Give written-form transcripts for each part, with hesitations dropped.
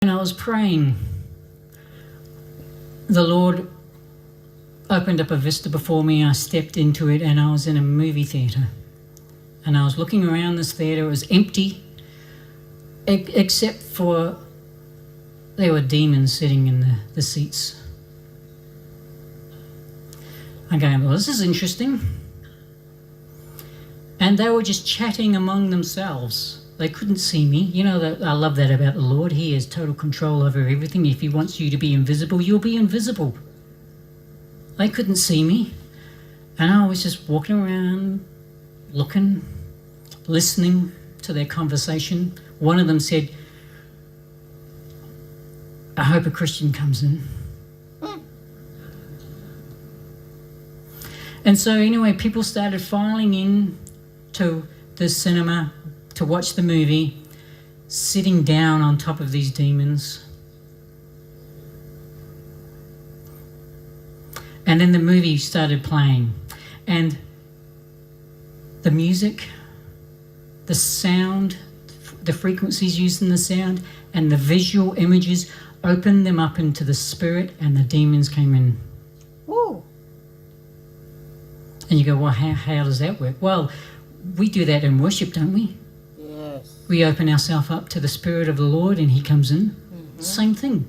When I was praying, the Lord opened up a vista before me. I stepped into it and I was in a movie theatre. And I was looking around this theatre. It was empty, except for there were demons sitting in the seats. I'm going, well, this is interesting. And they were just chatting among themselves. They couldn't see me. You know, that I love that about the Lord. He has total control over everything. If he wants you to be invisible, you'll be invisible. They couldn't see me. And I was just walking around, looking, listening to their conversation. One of them said, I hope a Christian comes in. And so anyway, people started filing in to the cinema to watch the movie, sitting down on top of these demons. And then the movie started playing. And the music, the sound, the frequencies used in the sound, and the visual images opened them up into the spirit, and the demons came in. Woo. And you go, well, how does that work? Well, we do that in worship, don't we? Yes. We open ourselves up to the Spirit of the Lord and he comes in. Mm-hmm. Same thing.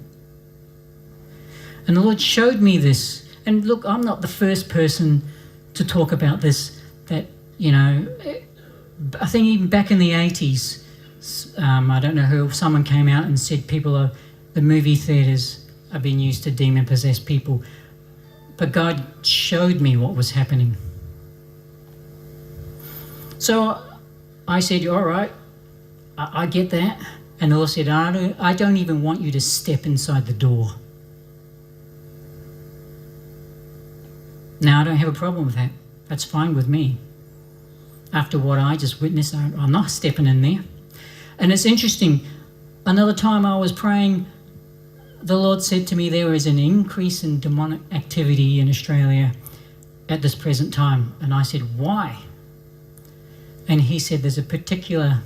And the Lord showed me this. And look, I'm not the first person to talk about this. That, you know, I think even back in the 80s, I don't know who, someone came out and said the movie theatres are being used to demon-possess people. But God showed me what was happening. So I said, all right, I get that. And the Lord said, I don't even want you to step inside the door. Now, I don't have a problem with that. That's fine with me. After what I just witnessed, I'm not stepping in there. And it's interesting, another time I was praying, the Lord said to me, there is an increase in demonic activity in Australia at this present time. And I said, why? And he said, there's a particular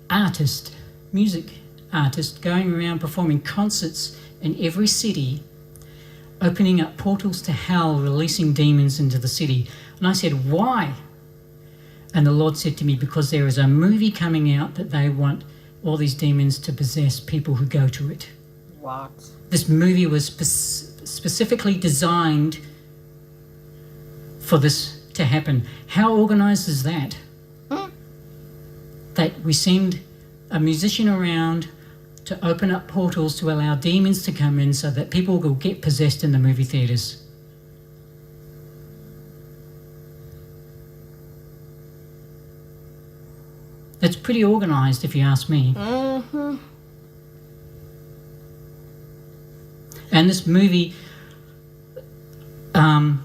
artist, music artist, going around performing concerts in every city, opening up portals to hell, releasing demons into the city. And I said, why? And the Lord said to me, because there is a movie coming out that they want all these demons to possess people who go to it. What? This movie was specifically designed for this to happen. How organised is that? That we send a musician around to open up portals to allow demons to come in so that people will get possessed in the movie theatres. It's pretty organised, if you ask me. Mm-hmm. And this movie, the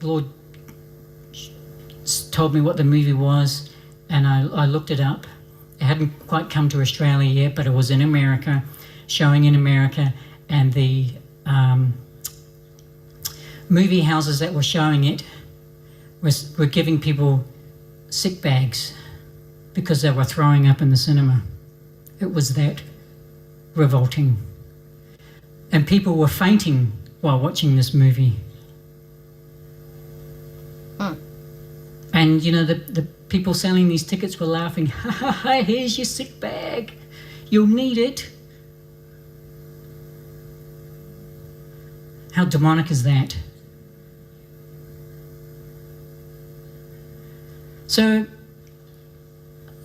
Lord told me what the movie was, and I looked it up. It hadn't quite come to Australia yet, but it was in America, showing in America, and the movie houses that were showing it were giving people sick bags because they were throwing up in the cinema. It was that revolting. And people were fainting while watching this movie. And, you know, the people selling these tickets were laughing, ha ha ha, here's your sick bag. You'll need it. How demonic is that? So,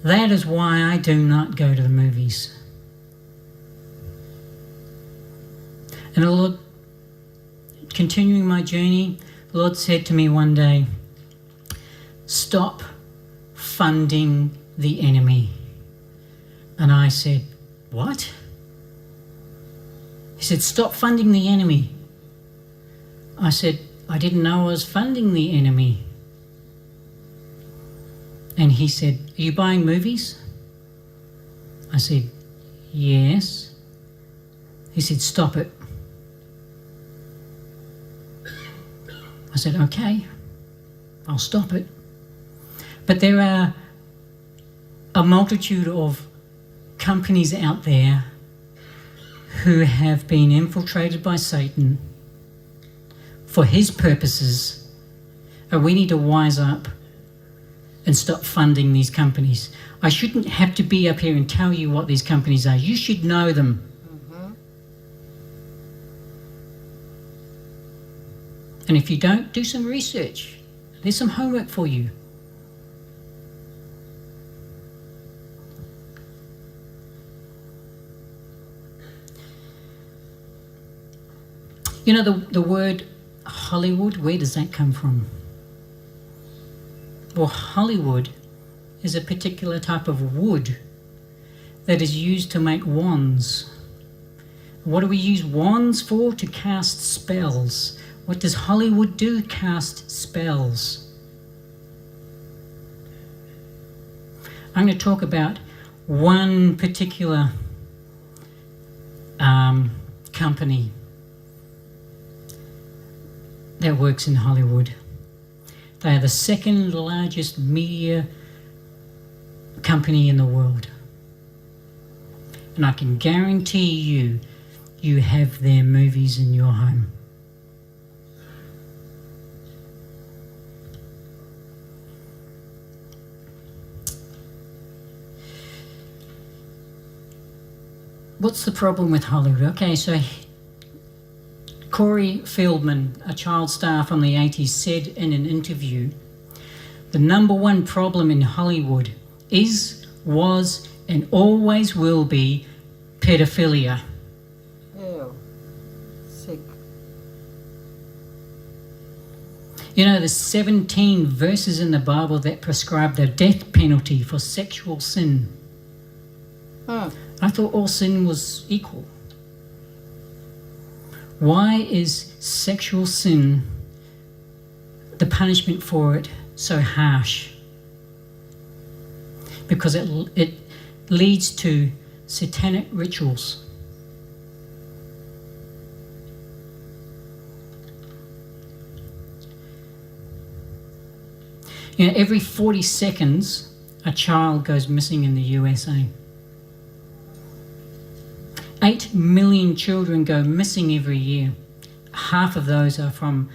that is why I do not go to the movies. And the Lord, continuing my journey, the Lord said to me one day, stop funding the enemy. And I said, what? He said, stop funding the enemy. I said, I didn't know I was funding the enemy. And he said, are you buying movies? I said, yes. He said, stop it. I said, okay, I'll stop it. But there are a multitude of companies out there who have been infiltrated by Satan for his purposes, and we need to wise up and stop funding these companies. I shouldn't have to be up here and tell you what these companies are. You should know them. And if you don't, do some research. There's some homework for you. You know, the word Hollywood, where does that come from? Well, Hollywood is a particular type of wood that is used to make wands. What do we use wands for? To cast spells. What does Hollywood do? Cast spells. I'm going to talk about one particular company that works in Hollywood. They are the second largest media company in the world. And I can guarantee you, you have their movies in your home. What's the problem with Hollywood? Okay, so Corey Feldman, a child star from the 80s, said in an interview, the number one problem in Hollywood is, was, and always will be pedophilia. Ew. Sick. You know, there's 17 verses in the Bible that prescribe the death penalty for sexual sin. I thought all sin was equal. Why is sexual sin, the punishment for it, so harsh? Because it leads to satanic rituals. You know, every 40 seconds, a child goes missing in the USA. 8 million children go missing every year. Half of those are from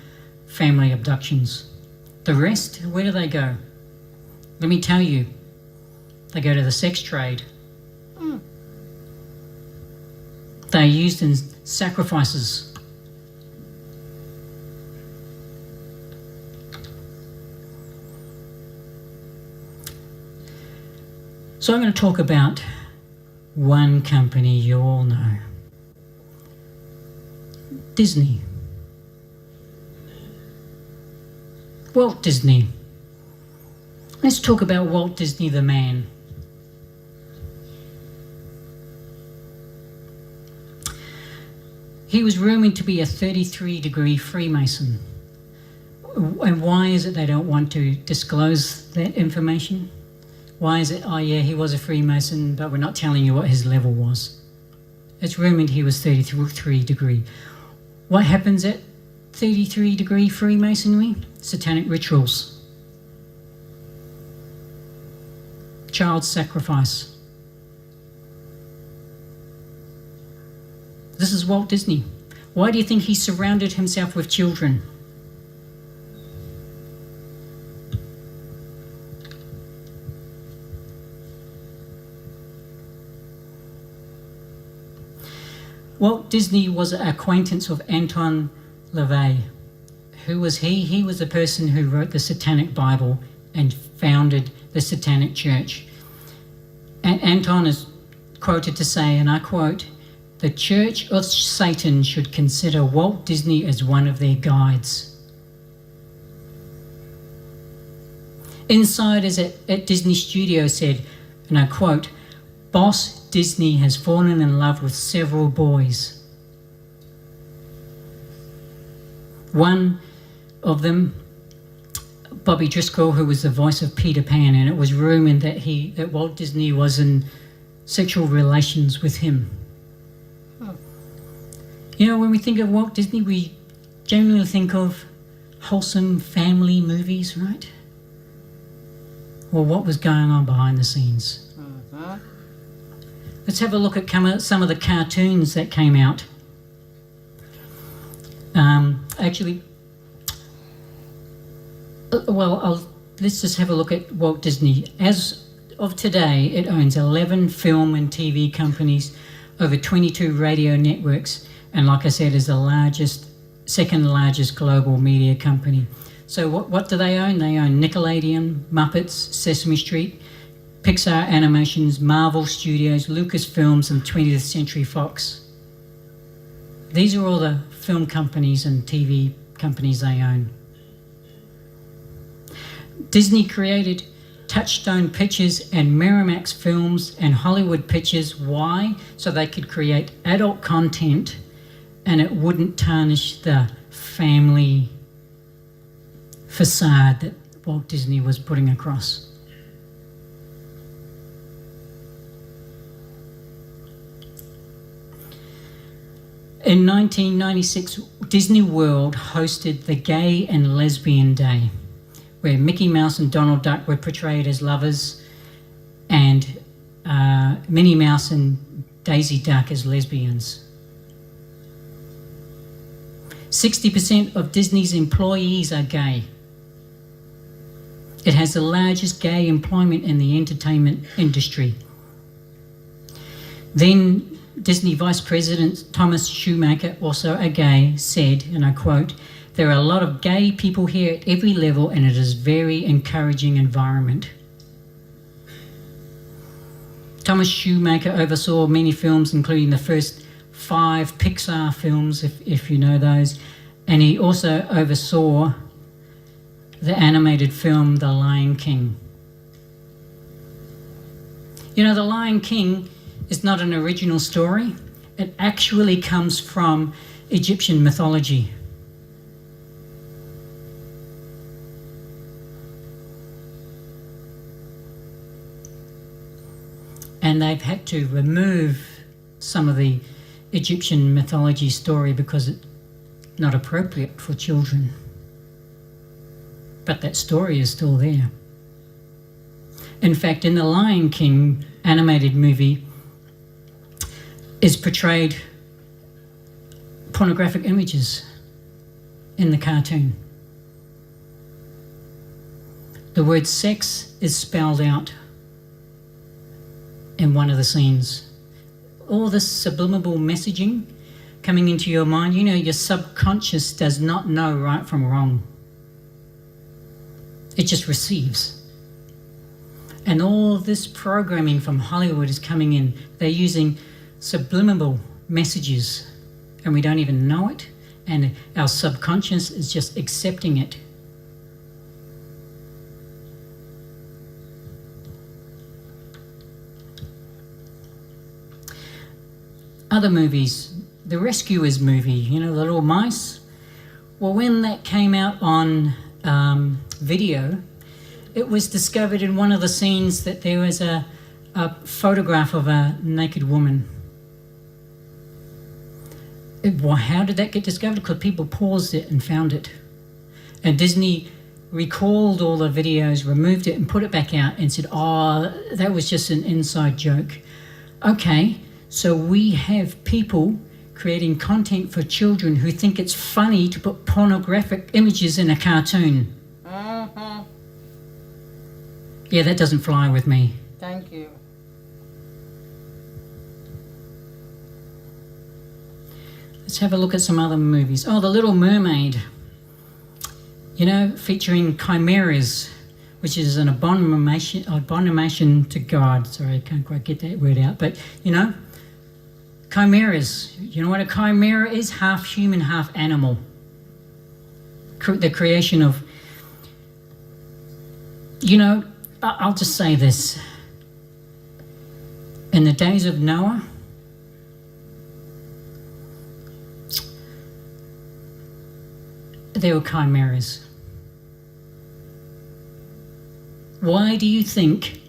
family abductions. The rest, where do they go? Let me tell you, they go to the sex trade. They're used in sacrifices. So I'm going to talk about one company you all know. Disney. Walt Disney. Let's talk about Walt Disney the man. He was rumoured to be a 33-degree Freemason. And why is it they don't want to disclose that information? Why is it, oh yeah, he was a Freemason, but we're not telling you what his level was? It's rumoured he was 33-degree. What happens at 33-degree Freemasonry? Satanic rituals. Child sacrifice. This is Walt Disney. Why do you think he surrounded himself with children? Walt Disney was an acquaintance of Anton LaVey. Who was he? He was the person who wrote the Satanic Bible and founded the Satanic Church. And Anton is quoted to say, and I quote, "The Church of Satan should consider Walt Disney as one of their guides." Insiders at Disney Studios said, and I quote, "Boss Disney has fallen in love with several boys. One of them, Bobby Driscoll, who was the voice of Peter Pan, and it was rumoured that Walt Disney was in sexual relations with him." You know, when we think of Walt Disney, we generally think of wholesome family movies, right? Well, what was going on behind the scenes? Let's have a look at some of the cartoons that came out. Let's just have a look at Walt Disney. As of today, it owns 11 film and TV companies, over 22 radio networks, and like I said, is the second largest global media company. So what do they own? They own Nickelodeon, Muppets, Sesame Street, Pixar Animations, Marvel Studios, Lucasfilms, and 20th Century Fox. These are all the film companies and TV companies they own. Disney created Touchstone Pictures and Miramax Films and Hollywood Pictures. Why? So they could create adult content and it wouldn't tarnish the family facade that Walt Disney was putting across. In 1996, Disney World hosted the Gay and Lesbian Day, where Mickey Mouse and Donald Duck were portrayed as lovers and Minnie Mouse and Daisy Duck as lesbians. 60% of Disney's employees are gay. It has the largest gay employment in the entertainment industry. Then Disney Vice President Thomas Schumacher, also a gay, said, and I quote, "There are a lot of gay people here at every level and it is a very encouraging environment." Thomas Schumacher oversaw many films, including the first 5 Pixar films, if you know those, and he also oversaw the animated film The Lion King. You know, The Lion King is not an original story. It actually comes from Egyptian mythology. And they've had to remove some of the Egyptian mythology story because it's not appropriate for children. But that story is still there. In fact, in the Lion King animated movie is portrayed pornographic images in the cartoon. The word sex is spelled out in one of the scenes. All this subliminal messaging coming into your mind, you know, your subconscious does not know right from wrong. It just receives. And all this programming from Hollywood is coming in. They're using subliminal messages and we don't even know it, and our subconscious is just accepting it. Other movies, the Rescuers movie, you know, the little mice. Well, when that came out on video, it was discovered in one of the scenes that there was a photograph of a naked woman. How did that get discovered? Because people paused it and found it. And Disney recalled all the videos, removed it and put it back out and said, oh, that was just an inside joke. Okay, so we have people creating content for children who think it's funny to put pornographic images in a cartoon. Uh-huh. Yeah, that doesn't fly with me. Thank you. Let's have a look at some other movies. Oh, The Little Mermaid. You know, featuring chimeras, which is an abomination to God. Sorry, I can't quite get that word out. But, you know, chimeras. You know what a chimera is? Half human, half animal. The creation of, you know, I'll just say this. In the days of Noah, there were chimeras. Why do you think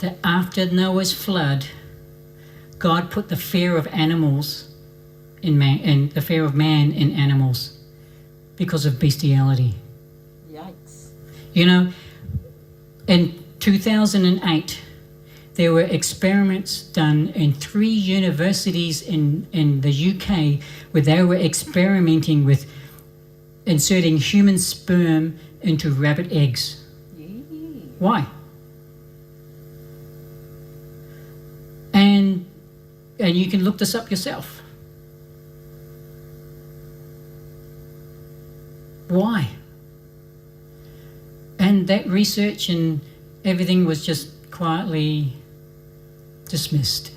that after Noah's flood, God put the fear of animals in man, and the fear of man in animals? Because of bestiality. Yikes. You know, in 2008, there were experiments done in 3 universities in the UK where they were experimenting with inserting human sperm into rabbit eggs. Why? And you can look this up yourself. Why? And that research and everything was just quietly dismissed.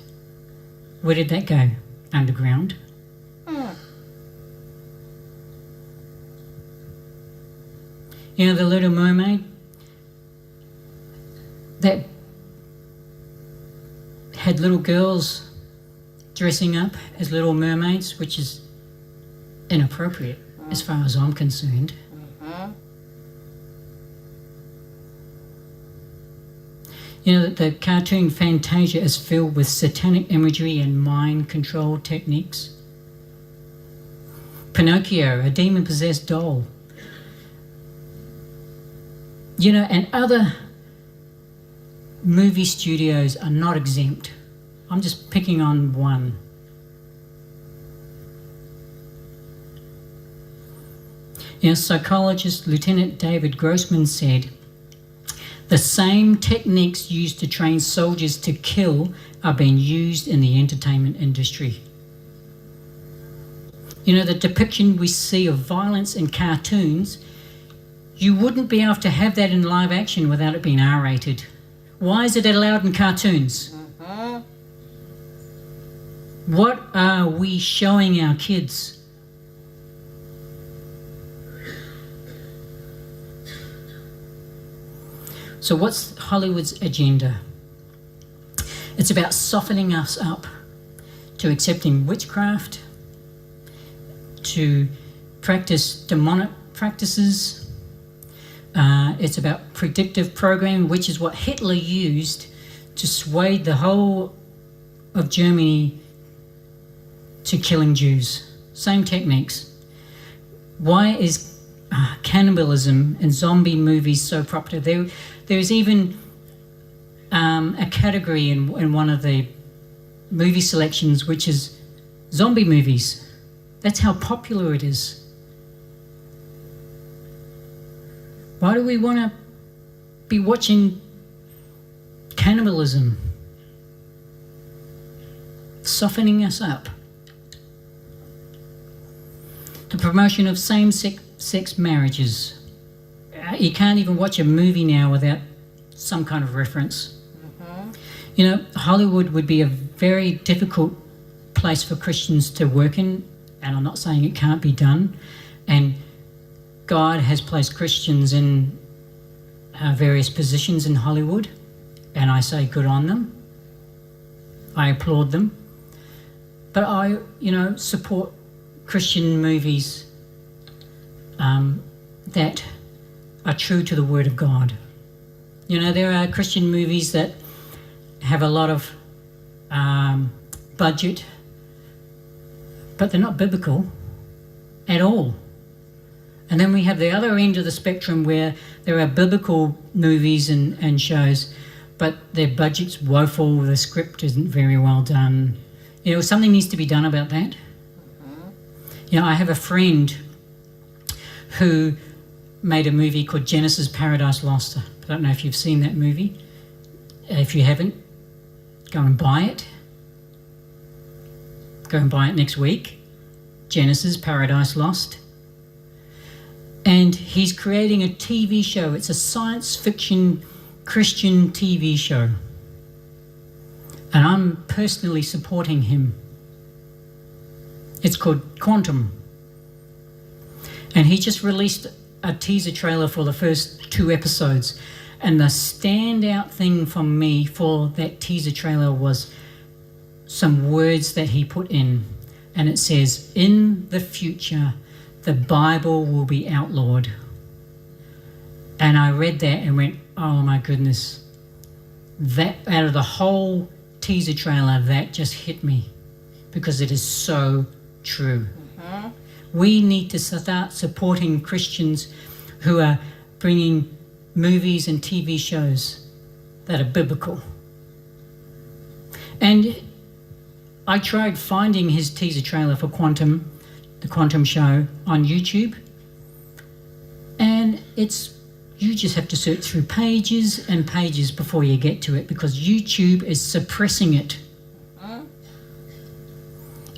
Where did that go? Underground. You know, the Little Mermaid, that had little girls dressing up as little mermaids, which is inappropriate as far as I'm concerned. You know, the cartoon Fantasia is filled with satanic imagery and mind control techniques. Pinocchio, a demon-possessed doll. You know, and other movie studios are not exempt. I'm just picking on one. You know, psychologist Lieutenant David Grossman said, the same techniques used to train soldiers to kill are being used in the entertainment industry. You know, the depiction we see of violence in cartoons, you wouldn't be able to have that in live action without it being R-rated. Why is it allowed in cartoons? What are we showing our kids? So what's Hollywood's agenda? It's about softening us up to accepting witchcraft, to practice demonic practices. It's about predictive programming, which is what Hitler used to sway the whole of Germany to killing Jews. Same techniques. Why is cannibalism and zombie movies so popular? There's even a category in one of the movie selections which is zombie movies. That's how popular it is. Why do we want to be watching cannibalism? Softening us up. The promotion of same-sex marriages. You can't even watch a movie now without some kind of reference. You know, Hollywood would be a very difficult place for Christians to work in, and I'm not saying it can't be done. And God has placed Christians in various positions in Hollywood, and I say good on them. I applaud them. But I, support Christian movies that are true to the Word of God. You know, there are Christian movies that have a lot of budget, but they're not biblical at all. And then we have the other end of the spectrum where there are biblical movies and shows, but their budget's woeful, the script isn't very well done. You know, something needs to be done about that. You know, I have a friend who made a movie called Genesis Paradise Lost. I don't know if you've seen that movie. If you haven't, go and buy it. Go and buy it next week. Genesis Paradise Lost. And he's creating a TV show. It's a science fiction Christian TV show. And I'm personally supporting him. It's called Quantum. And he just released a teaser trailer for the first 2 episodes. And the standout thing for me for that teaser trailer was some words that he put in. And it says, in the future, the Bible will be outlawed. And I read that and went, oh my goodness. That, out of the whole teaser trailer, that just hit me. Because it is so true. We need to start supporting Christians who are bringing movies and TV shows that are biblical. And I tried finding his teaser trailer for the Quantum show on YouTube, and you just have to search through pages and pages before you get to it, because YouTube is suppressing it.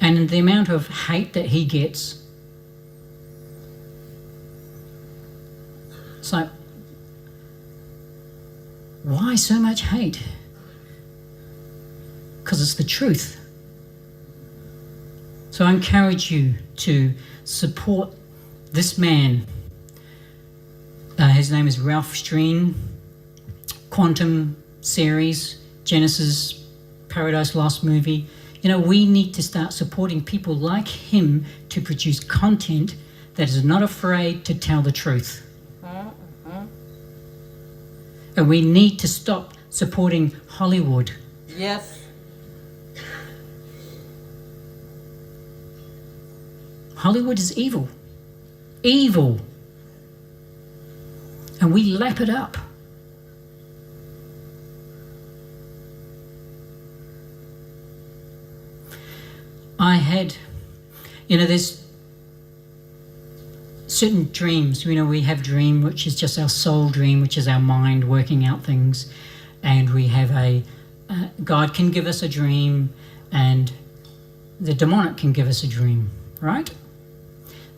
And the amount of hate that he gets. It's like, why so much hate? Because it's the truth. So I encourage you to support this man. His name is Ralph Streen, Quantum series, Genesis, Paradise Lost movie. We need to start supporting people like him to produce content that is not afraid to tell the truth. And we need to stop supporting Hollywood. Yes. Hollywood is evil. Evil. And we lap it up. I had, there's certain dreams. We have dream, which is just our soul dream, which is our mind working out things. And we have God can give us a dream, and the demonic can give us a dream, right?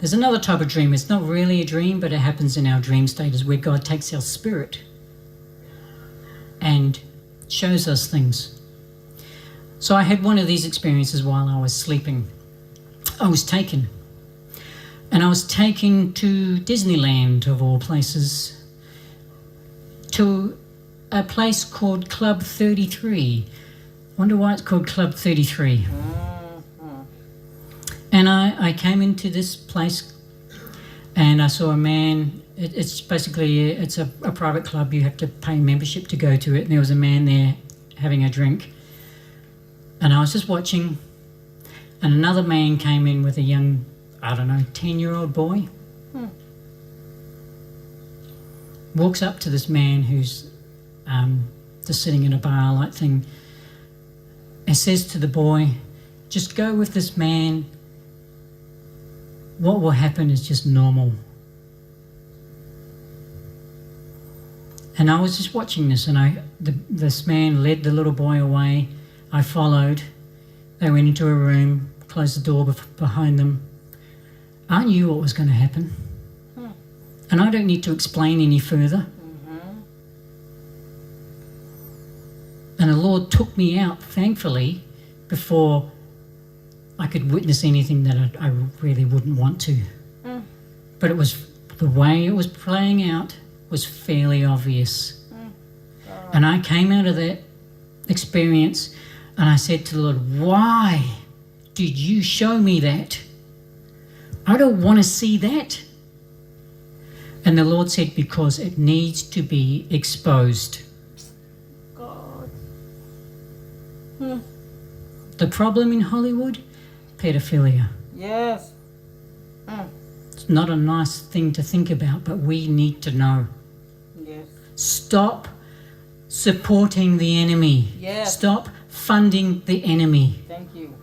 There's another type of dream. It's not really a dream, but it happens in our dream status, where God takes our spirit and shows us things. So I had one of these experiences while I was sleeping. I was taken. And I was taken to Disneyland, of all places, to a place called Club 33. Wonder why it's called Club 33. And I came into this place and I saw a man. It's basically a private club. You have to pay membership to go to it. And there was a man there having a drink. And I was just watching. And another man came in with a young, 10-year-old boy. Walks up to this man who's just sitting in a bar-like thing, and says to the boy, just go with this man. What will happen is just normal. And I was just watching this, and this man led the little boy away. I followed. They went into a room, closed the door behind them. I knew what was going to happen. And I don't need to explain any further. And the Lord took me out, thankfully, before I could witness anything that I really wouldn't want to. But it was, the way it was playing out was fairly obvious. And I came out of that experience and I said to the Lord, why did you show me that? I don't want to see that. And the Lord said, because it needs to be exposed. God. The problem in Hollywood, pedophilia. Yes. It's not a nice thing to think about, but we need to know. Yes. Stop supporting the enemy. Yes. Stop funding the enemy. Thank you.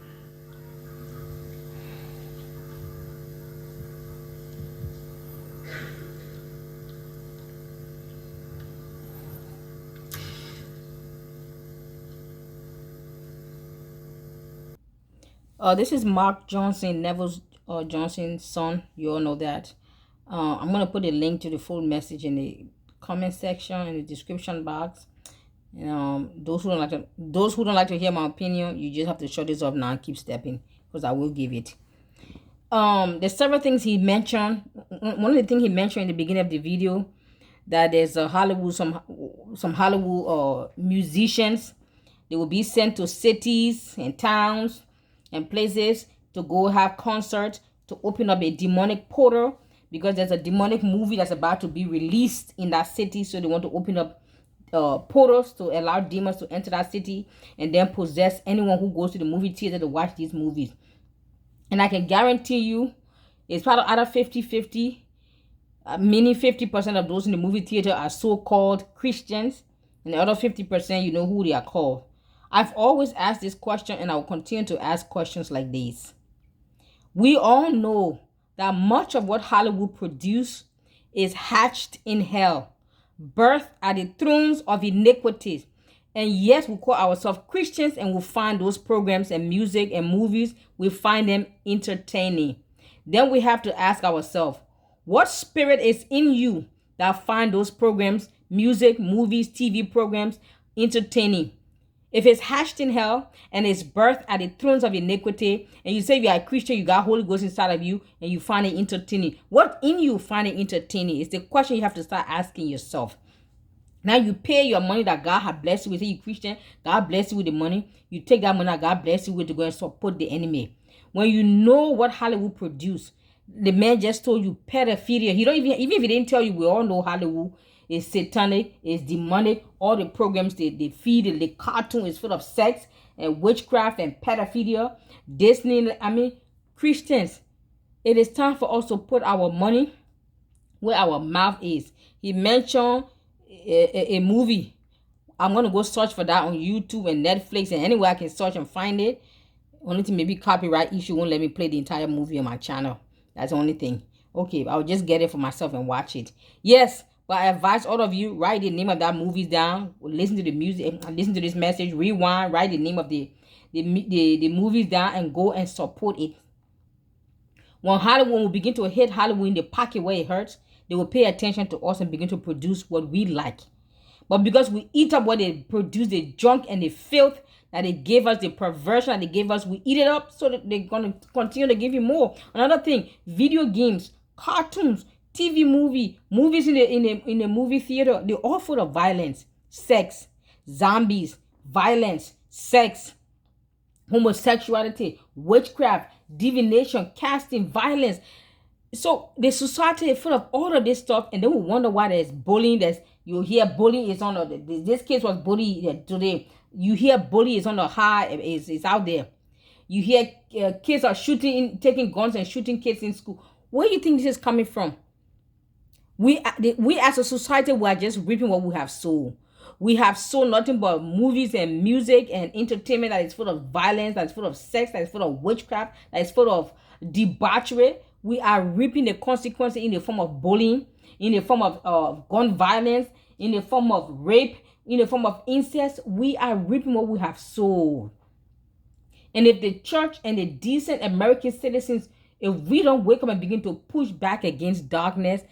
This is Mark Johnson, Neville Johnson's son. You all know that. I'm gonna put a link to the full message in the comment section, in the description box. Those who don't like to hear my opinion, you just have to shut this off now and keep stepping, because I will give it. There's several things he mentioned. One of the things he mentioned in the beginning of the video, that there's a Hollywood, some Hollywood musicians. They will be sent to cities and towns and places to go have concerts, to open up a demonic portal, because there's a demonic movie that's about to be released in that city. So they want to open up portals to allow demons to enter that city and then possess anyone who goes to the movie theater to watch these movies. And I can guarantee you, it's probably out of 50-50, meaning 50% of those in the movie theater are so-called Christians, and the other 50%, you know who they are called. I've always asked this question, and I will continue to ask questions like these. We all know that much of what Hollywood produces is hatched in hell, birthed at the thrones of iniquities. And yes, we call ourselves Christians and we find those programs and music and movies, we find them entertaining. Then we have to ask ourselves, what spirit is in you that find those programs, music, movies, TV programs entertaining? If it's hatched in hell and it's birthed at the thrones of iniquity, and you say you are a Christian, you got Holy Ghost inside of you, and you find it entertaining, what in you find it entertaining? Is the question you have to start asking yourself. Now you pay your money that God has blessed you with. Say you Christian, God bless you with the money. You take that money that God bless you with to go and support the enemy. When you know what Hollywood produce, the man just told you pedophilia. He don't even if he didn't tell you, we all know Hollywood is satanic, is demonic. All the programs they feed, the cartoon is full of sex and witchcraft and pedophilia. Disney, Christians, it is time for us to put our money where our mouth is. He mentioned a movie. I'm going to go search for that on YouTube and Netflix and anywhere I can search and find it. Only thing, maybe copyright issue won't let me play the entire movie on my channel. That's the only thing. Okay, I'll just get it for myself and watch it. Yes, but I advise all of you, write the name of that movie down, listen to the music, listen to this message, rewind, write the name of the movies down and go and support it. When Hollywood will begin to hit Hollywood in the pocket where it hurts, they will pay attention to us and begin to produce what we like. But because we eat up what they produce, the junk and the filth that they gave us, the perversion that they gave us, we eat it up so that they're going to continue to give you more. Another thing, video games, cartoons, TV movies in the movie theater, they're all full of violence, sex, zombies, violence, sex, homosexuality, witchcraft, divination, casting, violence. So the society is full of all of this stuff, and then we wonder why there's bullying. You hear bullying is on this case was bullying today. You hear bullying is on the high, is out there. You hear kids are taking guns and shooting kids in school. Where do you think this is coming from? We as a society, we are just reaping what we have sown. We have sown nothing but movies and music and entertainment that is full of violence, that is full of sex, that is full of witchcraft, that is full of debauchery. We are reaping the consequences in the form of bullying, in the form of gun violence, in the form of rape, in the form of incest. We are reaping what we have sown. And if the church and the decent American citizens, if we don't wake up and begin to push back against darkness,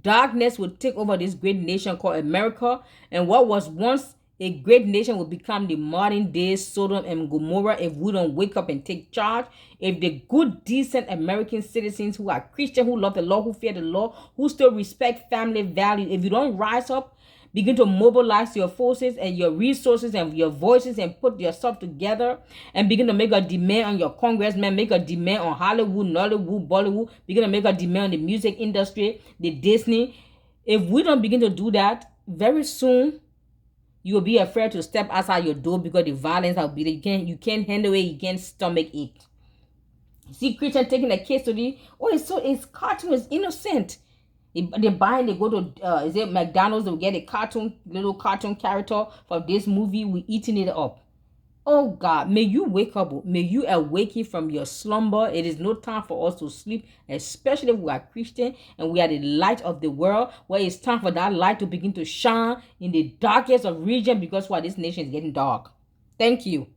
darkness will take over this great nation called America. And what was once a great nation will become the modern day Sodom and Gomorrah if we don't wake up and take charge. If the good, decent American citizens who are Christian, who love the Lord, who fear the Lord, who still respect family values, if you don't rise up, begin to mobilize your forces and your resources and your voices and put yourself together and begin to make a demand on your congressman, make a demand on Hollywood, Nollywood, Bollywood, begin to make a demand on the music industry, the Disney. If we don't begin to do that, very soon you will be afraid to step outside your door because the violence will be there. You can't handle it, you can't stomach it. See Christian taking the kids to it's cartoon, is innocent. They go to is it McDonald's, they'll get a little cartoon character for this movie, we eating it up. Oh God, may you wake up, may you awaken from your slumber. It is no time for us to sleep, especially if we are Christian and we are the light of the world, where it's time for that light to begin to shine in the darkest of region, because this nation is getting dark. Thank you.